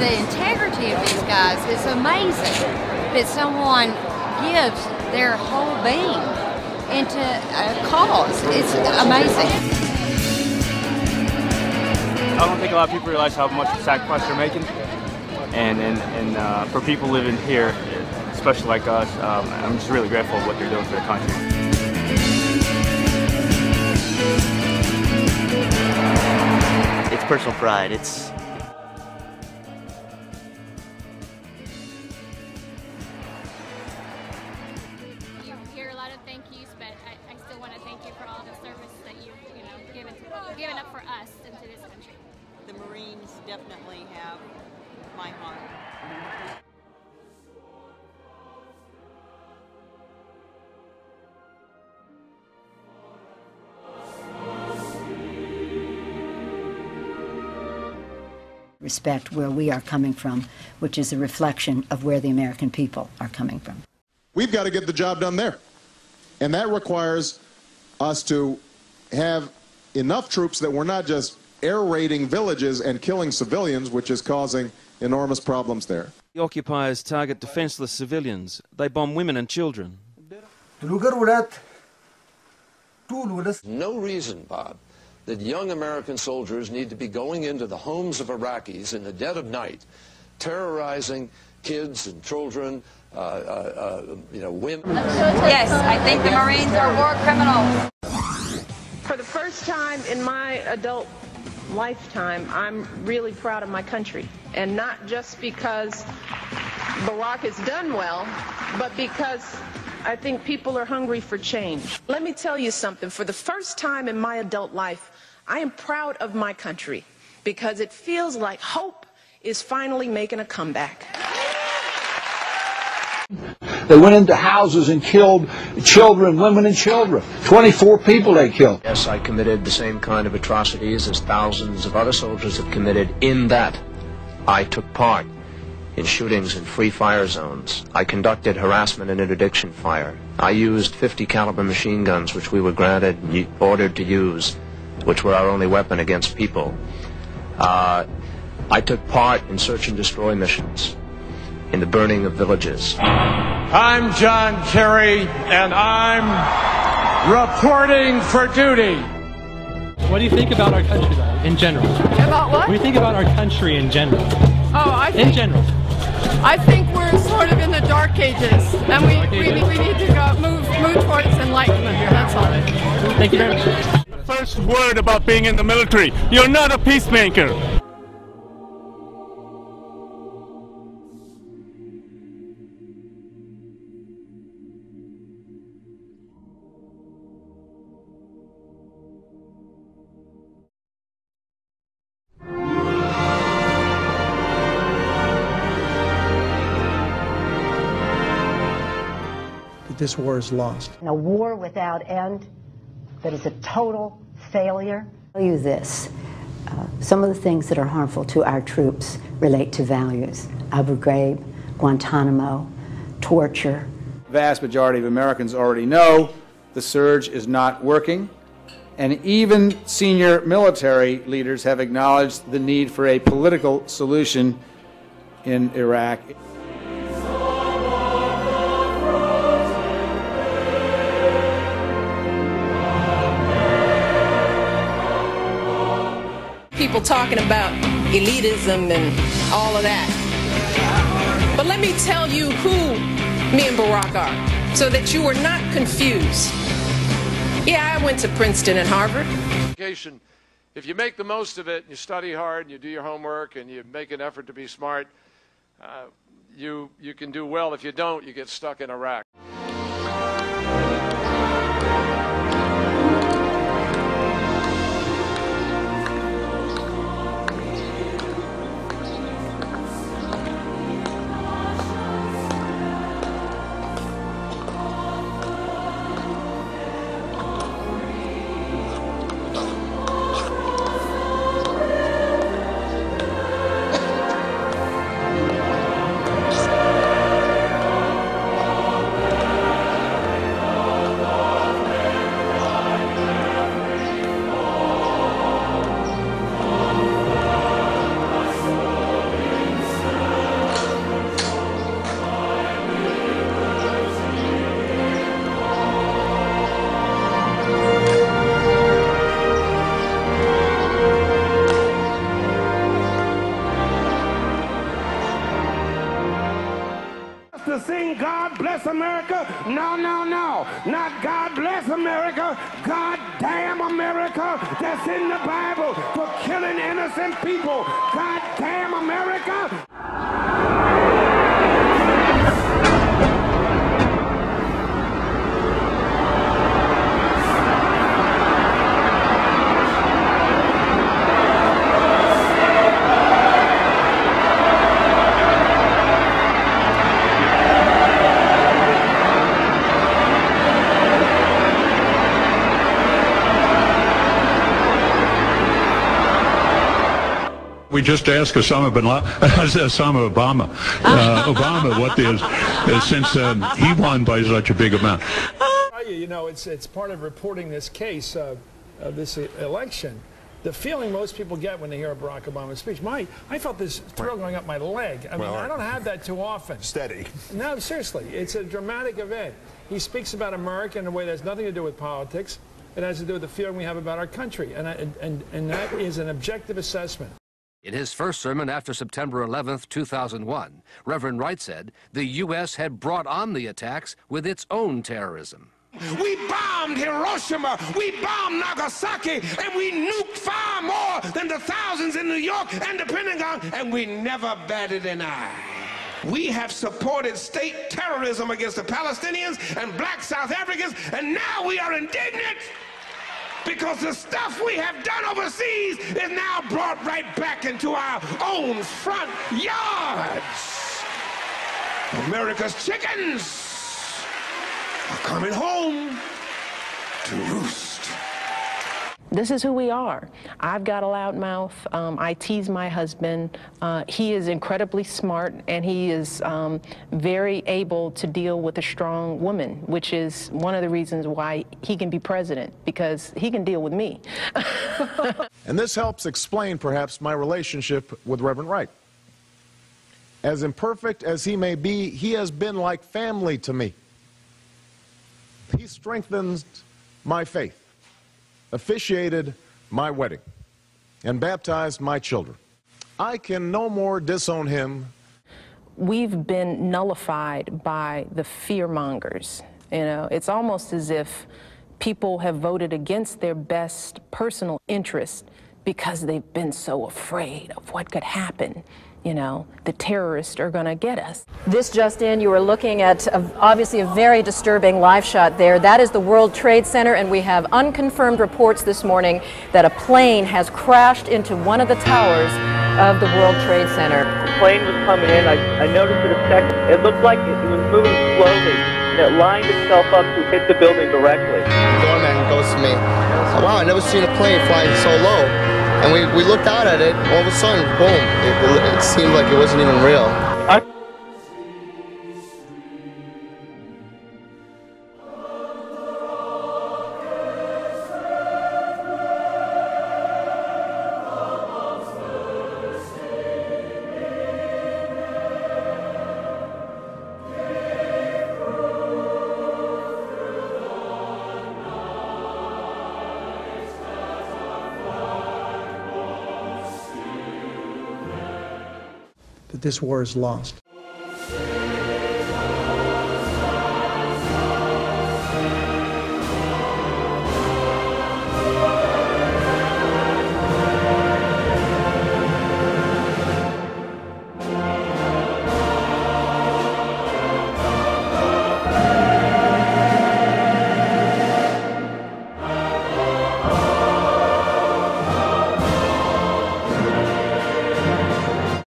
the integrity of these guys is amazing. That someone gives their whole being into a cause. It's amazing. I don't think a lot of people realize how much sacrifice they're making, and for people living here, especially like us, I'm just really grateful for what they're doing for the country. It's personal pride. You hear a lot of thank yous, but I still want to thank you for all the service that you've given up for us and to this country. The Marines definitely have my heart. Respect where we are coming from, which is a reflection of where the American people are coming from. We've got to get the job done there. And that requires us to have enough troops that we're not just air raiding villages and killing civilians, which is causing enormous problems there. The occupiers target defenseless civilians. They bomb women and children. No reason, Bob, that young American soldiers need to be going into the homes of Iraqis in the dead of night, terrorizing kids and children, women. Yes, I think the Marines are war criminals. For the first time in my adult lifetime, I'm really proud of my country. And not just because Barack has done well, but because I think people are hungry for change. Let me tell you something. For the first time in my adult life, I am proud of my country because it feels like hope is finally making a comeback. They went into houses and killed children, women and children. 24 people they killed. Yes, I committed the same kind of atrocities as thousands of other soldiers have committed, in that I took part in shootings in free fire zones. I conducted harassment and interdiction fire. I used .50 caliber machine guns, which we were ordered to use, which were our only weapon against people. I took part in search and destroy missions, in the burning of villages. I'm John Kerry, and I'm reporting for duty. What do you think about our country, though, in general? About what? What do you think about our country in general? Oh, in general. I think we're sort of in the dark ages, and we need to move towards enlightenment. That's all. Thank you very much. First word about being in the military: you're not a peacemaker. This war is lost. A war without end that is a total failure. I'll tell you this. Some of the things that are harmful to our troops relate to values. Abu Ghraib, Guantanamo, torture. The vast majority of Americans already know the surge is not working, and even senior military leaders have acknowledged the need for a political solution in Iraq. People talking about elitism and all of that. But let me tell you who me and Barack are, so that you are not confused. Yeah, I went to Princeton and Harvard. If you make the most of it, and you study hard, and you do your homework, and you make an effort to be smart, you can do well. If you don't, you get stuck in Iraq. sing God Bless America? No, no, no. Not God Bless America. God damn America that's in the Bible for killing innocent people. God damn America. We just asked Osama Obama what since he won by such a big amount. You know, it's part of reporting this case, this election. The feeling most people get when they hear a Barack Obama speech. I felt this thrill going up my leg. I mean, I don't have that too often. Steady. No, seriously, it's a dramatic event. He speaks about America in a way that has nothing to do with politics. It has to do with the feeling we have about our country, and that is an objective assessment. In his first sermon after September 11th, 2001, Reverend Wright said the U.S. had brought on the attacks with its own terrorism. We bombed Hiroshima, we bombed Nagasaki, and we nuked far more than the thousands in New York and the Pentagon, and we never batted an eye. We have supported state terrorism against the Palestinians and black South Africans, and now we are indignant because the stuff we have done overseas is now brought right back into our own front yards. America's chickens are coming home to roost. This is who we are. I've got a loud mouth. I tease my husband. He is incredibly smart, and he is very able to deal with a strong woman, which is one of the reasons why he can be president, because he can deal with me. And this helps explain, perhaps, my relationship with Reverend Wright. As imperfect as he may be, he has been like family to me. He strengthens my faith, officiated my wedding, and baptized my children. I can no more disown him. We've been nullified by the fearmongers. You know, it's almost as if people have voted against their best personal interest because they've been so afraid of what could happen. You know, the terrorists are going to get us. This just in, you were looking at obviously a very disturbing live shot there. That is the World Trade Center, and we have unconfirmed reports this morning that a plane has crashed into one of the towers of the World Trade Center. The plane was coming in. I noticed it a second. It looked like it was moving slowly, and it lined itself up to hit the building directly. The doorman goes to me, wow, I never seen a plane flying so low. And we looked out at it, all of a sudden, boom, it seemed like it wasn't even real. That this war is lost.